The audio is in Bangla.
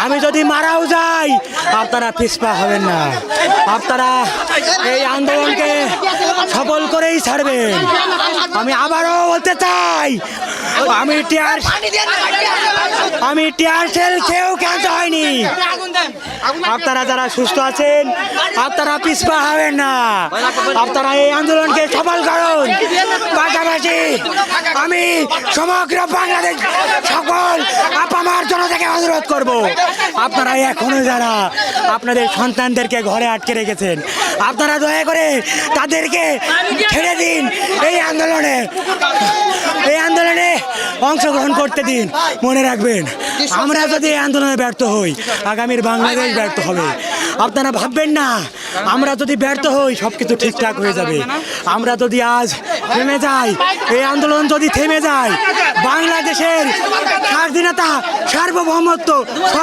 আমি যদি মারাও যাই আপনারা পিছপা হবেন না, আপনারা এই আন্দোলনকে সফল করেই ছাড়বেন। আমি আবারও বলতে চাই, আমি টিয়ার সেল খেয়েও ক্ষান্ত হয়নি। আপনারা যারা সুস্থ আছেন আপনারা পিছপা হবেন না, আপনারা এই আন্দোলনকে সফল করুন। পাশাপাশি আমি সমগ্র বাংলাদেশ সকল আপামার জনতাকে অনুরোধ করব, আপনারা এখনো যারা আপনাদের সন্তানদেরকে ঘরে আটকে রেখেছেন আপনারা দয়া করে তাদেরকে ছেড়ে দিন, এই আন্দোলনে অংশগ্রহণ করতে দিন। মনে রাখবেন, আমরা যদি এই আন্দোলনে ব্যর্থ হই আগামীর বাংলাদেশ ব্যর্থ হবে। আপনারা ভাববেন না আমরা যদি ব্যর্থ হই সব কিছু ঠিকঠাক হয়ে যাবে। আমরা যদি আজ থেমে যাই, এই আন্দোলন যদি থেমে যায়, বাংলাদেশের স্বাধীনতা সার্বভৌমত্ব